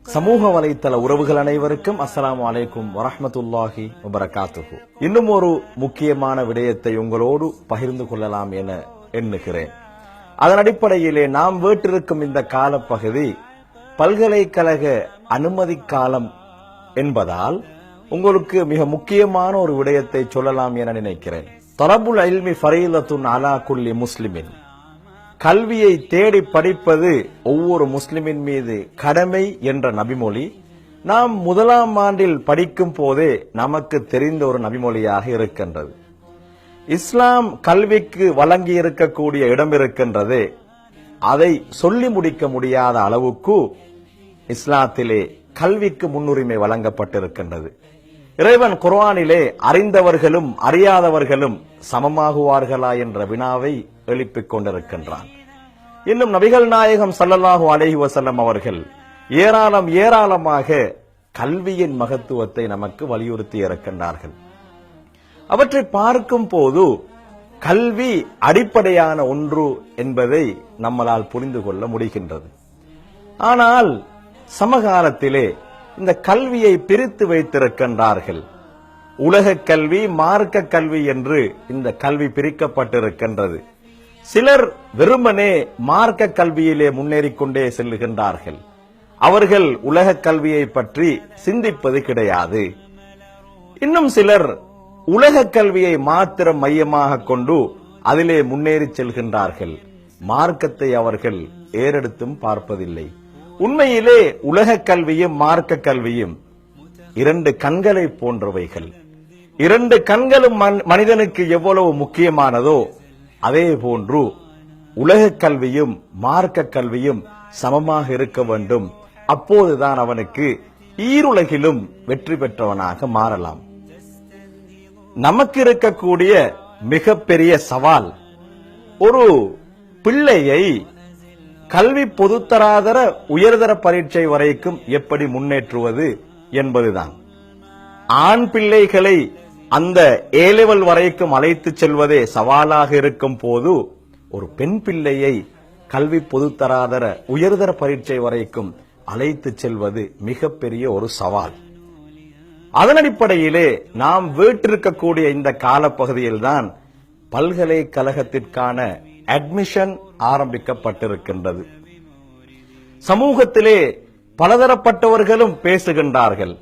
சமூக வலைத்தள உறவுகள் அனைவருக்கும் அஸ்ஸலாமு அலைக்கும் வரஹ்மத்துல்லாஹி வபரகாத்துஹு. இன்னும் ஒரு முக்கியமான விடயத்தை உங்களோடு பகிர்ந்து கொள்ளலாம் என எண்ணுகிறேன். அதன் அடிப்படையிலே நாம் வீட்டிருக்கும் இந்த காலப்பகுதி பல்கலைக்கழக அனுமதி காலம் என்பதால் உங்களுக்கு மிக முக்கியமான ஒரு விடயத்தை சொல்லலாம் என நினைக்கிறேன். தலபுல் இல்மி ஃபரீலத்துன் அலா குல்லி முஸ்லிமின், கல்வியை தேடி படிப்பது ஒவ்வொரு முஸ்லிமின் மீது கடமை என்ற நபிமொழி நாம் முதலாம் ஆண்டில் படிக்கும் போதே நமக்கு தெரிந்த ஒரு நபிமொழியாக இருக்கின்றது. இஸ்லாம் கல்விக்கு வழங்கி இருக்கக்கூடிய இடம் இருக்கின்றது. அதை சொல்லி முடிக்க முடியாத அளவுக்கு இஸ்லாத்திலே கல்விக்கு முன்னுரிமை வழங்கப்பட்டிருக்கின்றது. இறைவன் குர்ஆனிலே அறிந்தவர்களும் அறியாதவர்களும் சமமாகுவார்களா என்ற வினாவை எழுப்பிக் கொண்டிருக்கின்றான். இன்னும் நபிகள் நாயகம் ஸல்லல்லாஹு அலைஹி வஸல்லம் அவர்கள் ஏராளமாக கல்வியின் மகத்துவத்தை நமக்கு வலியுறுத்தி இருக்கின்றார்கள். அவற்றை பார்க்கும் போது கல்வி அடிப்படையான ஒன்று என்பதை நம்மால் புரிந்து கொள்ள முடிகின்றது. ஆனால் சமகாலத்திலே இந்த கல்வியை பிரித்து வைத்திருக்கின்றார்கள். உலக கல்வி, மார்க்க கல்வி என்று இந்த கல்வி பிரிக்கப்பட்டிருக்கின்றது. சிலர் வெறுமனே மார்க்க கல்வியிலே முன்னேறிக்கொண்டே செல்லுகின்றார்கள். அவர்கள் உலக கல்வியை பற்றி சிந்திப்பது கிடையாது. இன்னும் சிலர் உலக கல்வியை மாத்திரம் மையமாக கொண்டு அதிலே முன்னேறி செல்கின்றார்கள். மார்க்கத்தை அவர்கள் ஏறெடுத்தும் பார்ப்பதில்லை. உண்மையிலே உலக கல்வியும் மார்க்க கல்வியும் இரண்டு கண்களை போன்றவைகள். இரண்டு கண்களும் மனிதனுக்கு எவ்வளவு முக்கியமானதோ அதே போன்று உலக கல்வியும் மார்க்க கல்வியும் சமமாக இருக்க வேண்டும். அப்போதுதான் அவனுக்கு ஈருலகிலும் வெற்றி பெற்றவனாக மாறலாம். நமக்கு இருக்கக்கூடிய மிகப்பெரிய சவால் ஒரு பிள்ளையை கல்வி பொதுத்தராதர உயர்தர பரீட்சை வரைக்கும் எப்படி முன்னேற்றுவது என்பதுதான். ஆண் பிள்ளைகளை அந்த ஏ லெவல் வரைக்கும் அழைத்து செல்வதே சவாலாக இருக்கும் போது ஒரு பெண் பிள்ளையை கல்வி பொதுத்தராதர உயர்தர பரீட்சை வரைக்கும் அழைத்து செல்வது மிகப்பெரிய ஒரு சவால். அதன் அடிப்படையிலே நாம் வீட்டிருக்கக்கூடிய இந்த காலப்பகுதியில்தான் பல்கலைக்கழகத்திற்கான அட்மிஷன் ஆரம்பிக்கப்பட்டிருக்கின்றது. சமூகத்திலே பலதரப்பட்டவர்களும் பேசுகின்றார்கள்.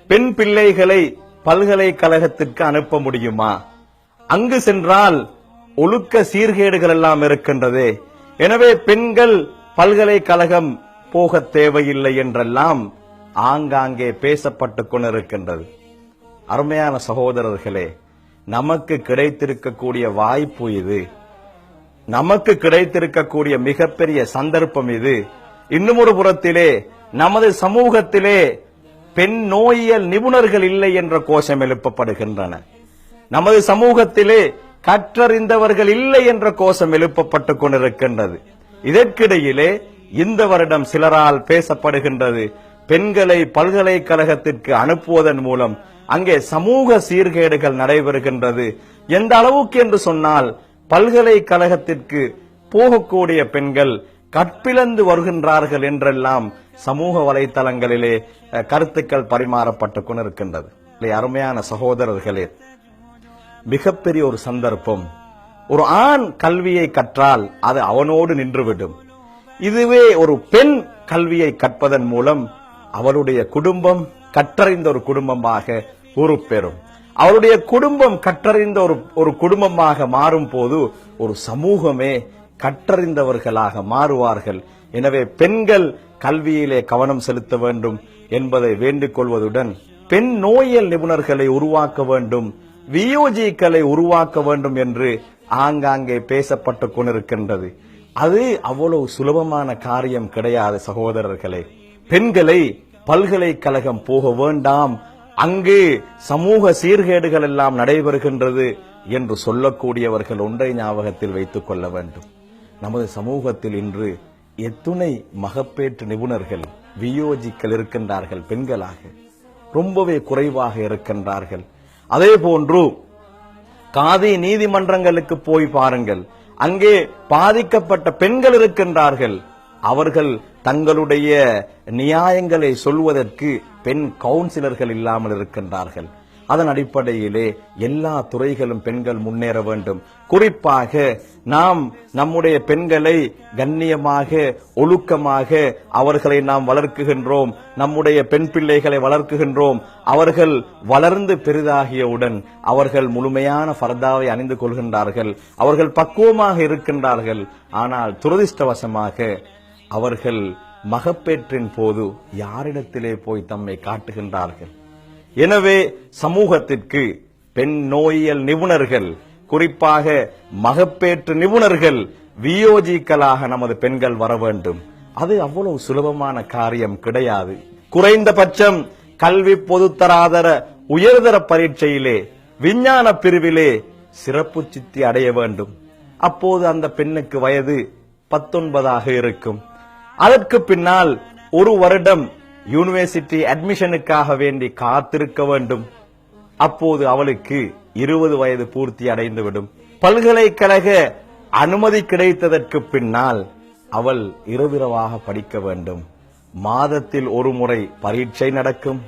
பெண் பிள்ளைகளை பல்கலைக்கழகத்திற்கு அனுப்ப முடியுமா? அங்கு சென்றால் ஒழுக்க சீர்கேடுகள் எல்லாம் இருக்கின்றது. எனவே பெண்கள் பல்கலைக்கழகம் போக தேவையில்லை என்றெல்லாம் ஆங்காங்கே பேசப்பட்டுக் கொண்டிருக்கின்றது. அருமையான சகோதரர்களே, நமக்கு கிடைத்திருக்கக்கூடிய வாய்ப்பு இது. நமக்கு கிடைத்திருக்கக்கூடிய மிகப்பெரிய சந்தர்ப்பம் இது. இன்னும் ஒரு புறத்திலே நமது சமூகத்திலே பெண் நோயியல் நிபுணர்கள் இல்லை என்ற கோஷம் எழுப்பப்படுகின்றன. நமது சமூகத்திலே கற்றறிந்தவர்கள் இல்லை என்ற கோஷம் எழுப்பப்பட்டுக் கொண்டிருக்கின்றது. இதற்கிடையிலே இந்த வருடம் சிலரால் பேசப்படுகின்றது, பெண்களை பல்கலைக்கழகத்திற்கு அனுப்புவதன் மூலம் அங்கே சமூக சீர்கேடுகள் நடைபெறுகின்றது. எந்த அளவுக்கு என்று சொன்னால் பல்கலைக்கழகத்திற்கு போகக்கூடிய பெண்கள் கற்பிழந்து வருகின்றார்கள் என்றெல்லாம் சமூக வலைத்தளங்களிலே கருத்துக்கள் பரிமாறப்பட்டுக் கொண்டிருக்கின்றது. அருமையான சகோதரர்களே, மிகப்பெரிய ஒரு சந்தர்ப்பம். ஒரு ஆண் கல்வியை கற்றால் அது அவனோடு நின்றுவிடும். இதுவே ஒரு பெண் கல்வியை கற்பதன் மூலம் அவளுடைய குடும்பம் கற்றறிந்த ஒரு குடும்பமாக உருப்பெறும். அவருடைய குடும்பம் கற்றறிந்த ஒரு குடும்பமாக மாறும் போது ஒரு சமூகமே கற்றறிந்தவர்களாக மாறுவார்கள். எனவே பெண்கள் கல்வியிலே கவனம் செலுத்த வேண்டும் என்பதை வேண்டிக் கொள்வதுடன் பெண் நோயியல் நிபுணர்களை உருவாக்க வேண்டும், வியோஜிக்களை உருவாக்க வேண்டும் என்று ஆங்காங்கே பேசப்பட்டுக் கொண்டிருக்கின்றது. அது அவ்வளவு சுலபமான காரியம் கிடையாது சகோதரர்களே. பெண்களை பல்கலைக்கழகம் போக வேண்டாம், அங்கு சமூக சீர்கேடுகள் எல்லாம் நடைபெறுகின்றது என்று சொல்லக்கூடியவர்கள் ஒன்றை ஞாபகத்தில் வைத்துக் கொள்ள வேண்டும். நமது சமூகத்தில் இன்று எத்துணை மகப்பேற்று நிபுணர்கள், வியோஜிக்கள் இருக்கின்றார்கள். பெண்களாக ரொம்பவே குறைவாக இருக்கின்றார்கள். அதே போன்று காதி நீதிமன்றங்களுக்கு போய் பாருங்கள், அங்கே பாதிக்கப்பட்ட பெண்கள் இருக்கின்றார்கள். அவர்கள் தங்களுடைய நியாயங்களை சொல்வதற்கு பெண் கவுன்சிலர்கள் இல்லாமல் இருக்கின்றார்கள். அதன் அடிப்படையிலே எல்லா துறைகளும் பெண்கள் முன்னேற வேண்டும். குறிப்பாக நாம் நம்முடைய பெண்களை கண்ணியமாக ஒழுக்கமாக அவர்களை நாம் வளர்க்குகின்றோம். நம்முடைய பெண் பிள்ளைகளை வளர்க்குகின்றோம். அவர்கள் வளர்ந்து பெரிதாகியவுடன் அவர்கள் முழுமையான ஃபர்தாவை அணிந்து கொள்கின்றார்கள். அவர்கள் பக்குவமாக இருக்கின்றார்கள். ஆனால் துரதிர்ஷ்டவசமாக அவர்கள் மகப்பேற்றின் போது யாரிடத்திலே போய் தம்மை காட்டுகின்றார்கள்? எனவே சமூகத்திற்கு பெண் நோயியல் நிபுணர்கள், குறிப்பாக மகப்பேற்று நிபுணர்கள், வியோஜிக்களாக நமது பெண்கள் வர வேண்டும். அது அவ்வளவு சுலபமான காரியம் கிடையாது. குறைந்தபட்சம் கல்வி பொதுத்தராதர உயர்தர பரீட்சையிலே விஞ்ஞான பிரிவிலே சிறப்பு சித்தி அடைய வேண்டும். அப்போது அந்த பெண்ணுக்கு வயது 19 இருக்கும். அதற்கு பின்னால் ஒரு வருடம் யூனிவர்சிட்டி அட்மிஷனுக்காக வேண்டி காத்திருக்க வேண்டும். அப்போது அவளுக்கு 20 வயது பூர்த்தி அடைந்துவிடும். பல்கலைக்கழக அனுமதி கிடைத்ததற்கு பின்னால் அவள் இரவிரவாக படிக்க வேண்டும். மாதத்தில் ஒரு முறை பரீட்சை நடக்கும்.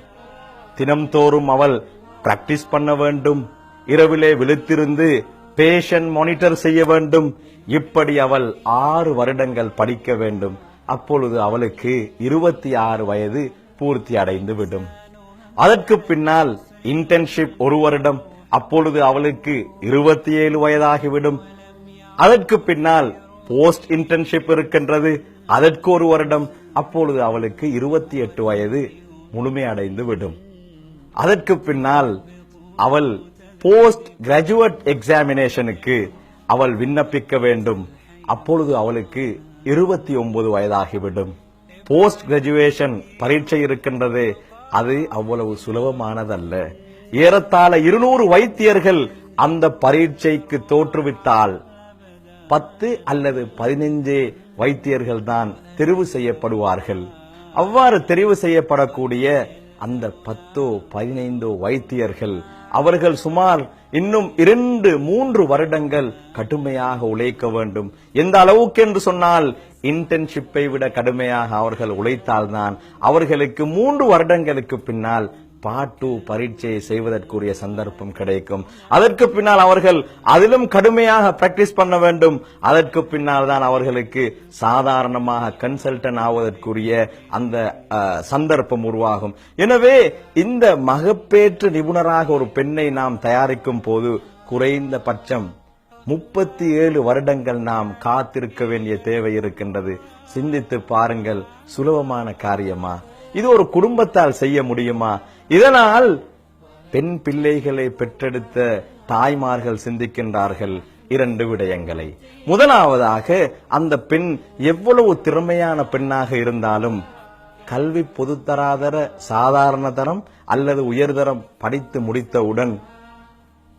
தினம்தோறும் அவள் பிராக்டிஸ் பண்ண வேண்டும். இரவிலே விழித்திருந்து பேஷண்ட் மானிட்டர் செய்ய வேண்டும். இப்படி அவள் 6 வருடங்கள் படிக்க வேண்டும். அப்பொழுது அவளுக்கு 26 வயது பூர்த்தி அடைந்து விடும். அதற்கு பின்னால் இன்டர்ன்ஷிப் 1 வருடம். அப்பொழுது அவளுக்கு 27 வயதாகிவிடும். அதற்கு பின்னால் போஸ்ட் இன்டர்ன்ஷிப் இருக்கின்றது. அதற்கு 1 வருடம். அப்பொழுது அவளுக்கு 28 வயது முழுமையடைந்து விடும். அதற்கு பின்னால் அவள் போஸ்ட் கிராஜுவேட் எக்ஸாமினேஷனுக்கு அவள் விண்ணப்பிக்க வேண்டும். அப்பொழுது அவளுக்கு 29 வயதாகிவிடும். போஸ்ட் கிராஜுவேஷன் பரீட்சை இருக்கின்றது. அது அவ்வளவு சுலபமானதல்ல. ஏறத்தாழ 200 வைத்தியர்கள் அந்த பரீட்சைக்கு தோற்றுவித்தால் 10 அல்லது 15 வைத்தியர்கள் தான் தெரிவு செய்யப்படுவார்கள். அவ்வாறு தெரிவு செய்யப்படக்கூடிய அந்த 10 15 வைத்தியர்கள் அவர்கள் சுமார் இன்னும் 2-3 வருடங்கள் கடுமையாக உழைக்க வேண்டும். எந்த அளவுக்கு என்று சொன்னால் இன்டர்ன்ஷிப்பை விட கடுமையாக அவர்கள் உழைத்தால்தான் அவர்களுக்கு 3 வருடங்களுக்கு பின்னால் பார்ட் 2 பரீட்சையை செய்வதற்குரிய சந்தர்ப்பம் கிடைக்கும். அதற்கு பின்னால் அவர்கள் அதிலும் கடுமையாக பிராக்டிஸ் பண்ண வேண்டும். அதற்கு பின்னால் தான் அவர்களுக்கு சாதாரணமாக கன்சல்டன் ஆவதற்குரிய அந்த சந்தர்ப்பம் உருவாகும். எனவே இந்த மகப்பேற்று நிபுணராக ஒரு பெண்ணை நாம் தயாரிக்கும் போது குறைந்தபட்சம் 37 வருடங்கள் நாம் காத்திருக்க வேண்டிய தேவை இருக்கின்றது. சிந்தித்து பாருங்கள், சுலபமான காரியமா? இது ஒரு குடும்பத்தால் செய்ய முடியுமா? இதனால் பெண் பிள்ளைகளை பெற்றெடுத்த தாய்மார்கள் சிந்திக்கின்றார்கள் 2 விடயங்களை. முதலாவதாக, அந்த பெண் எவ்வளவு திறமையான பெண்ணாக இருந்தாலும் கல்வி பொதுத்தராதர சாதாரண தரம் அல்லது உயர்தரம் படித்து முடித்தவுடன்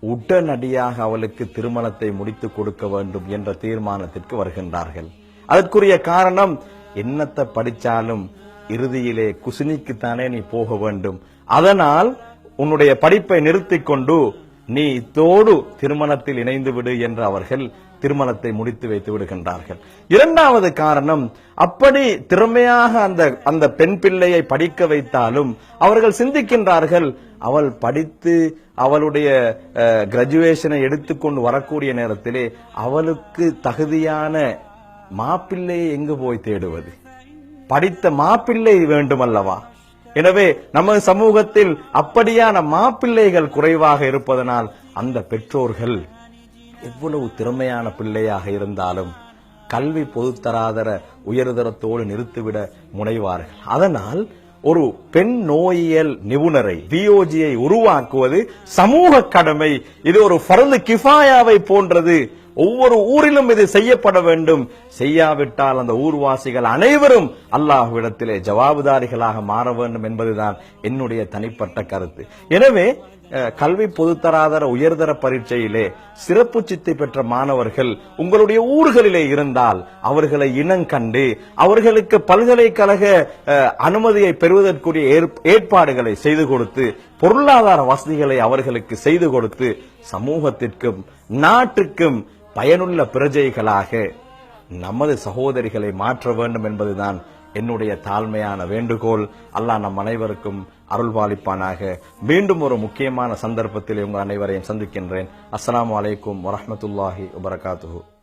உடனடியாக அவளுக்கு திருமணத்தை முடித்துக் கொடுக்க வேண்டும் என்ற தீர்மானத்திற்கு வருகின்றார்கள். அதற்குரிய காரணம், என்னத்தை படிச்சாலும் இறுதியிலே குசினிக்குத்தானே நீ போக வேண்டும். அதனால் உன்னுடைய படிப்பை நிறுத்திக் கொண்டு நீ இதோடு திருமணத்தில் இணைந்து விடு என்று அவர்கள் திருமணத்தை முடித்து வைத்து விடுகின்றார்கள். இரண்டாவது காரணம், அப்படி திறமையாக அந்த பெண் பிள்ளையை படிக்க வைத்தாலும் அவர்கள் சிந்திக்கின்றார்கள், அவள் படித்து அவளுடைய கிராஜுவேஷனை எடுத்துக்கொண்டு வரக்கூடிய நேரத்திலே அவளுக்கு தகுதியான மாப்பிள்ளையை எங்கு போய் தேடுவது? படித்த மாப்பிள்ளை வேண்டும் அல்லவா? எனவே நமது சமூகத்தில் அப்படியான மாப்பிள்ளைகள் குறைவாக இருப்பதனால் அந்த பெற்றோர்கள் எவ்வளவு திறமையான பிள்ளையாக இருந்தாலும் கல்வி பொதுத்தராதர உயர்தரத்தோடு நிறுத்திவிட முனைவார்கள். அதனால் ஒரு பெண் நோயியல் நிபுணரை, வியோஜியை உருவாக்குவது சமூக கடமை. இது ஒரு ஃபர்து கிஃபாயாவை போன்றது. ஒவ்வொரு ஊரிலும் இது செய்யப்பட வேண்டும். செய்யாவிட்டால் அந்த ஊர்வாசிகள் அனைவரும் அல்லாஹ்விடத்திலே ஜவாபுதாரிகளாக மாற வேண்டும் என்பதுதான் என்னுடைய தனிப்பட்ட கருத்து. எனவே கல்வி பொதுத்தராதர உயர்தர பரீட்சையிலே சிறப்பு சித்தி பெற்ற மாணவர்கள் உங்களுடைய ஊர்களிலே இருந்தால் அவர்களை இனங்கண்டு அவர்களுக்கு பல்கலைக்கழக அனுமதியை பெறுவதற்குரிய ஏற்பாடுகளை செய்து கொடுத்து, பொருளாதார வசதிகளை அவர்களுக்கு செய்து கொடுத்து, சமூகத்திற்கும் நாட்டுக்கும் பயனுள்ள பிரஜைகளாக நமது சகோதரிகளை மாற்ற வேண்டும் என்பதுதான் என்னுடைய தாழ்மையான வேண்டுகோள். அல்லாஹ் நம் அனைவருக்கும் அருள்பாலிப்பானாக. மீண்டும் ஒரு முக்கியமான சந்தர்ப்பத்தில் உங்கள் அனைவரையும் சந்திக்கின்றேன். அஸ்ஸலாமு அலைக்கும் வரஹ்மத்துல்லாஹி வபரகாத்துஹு.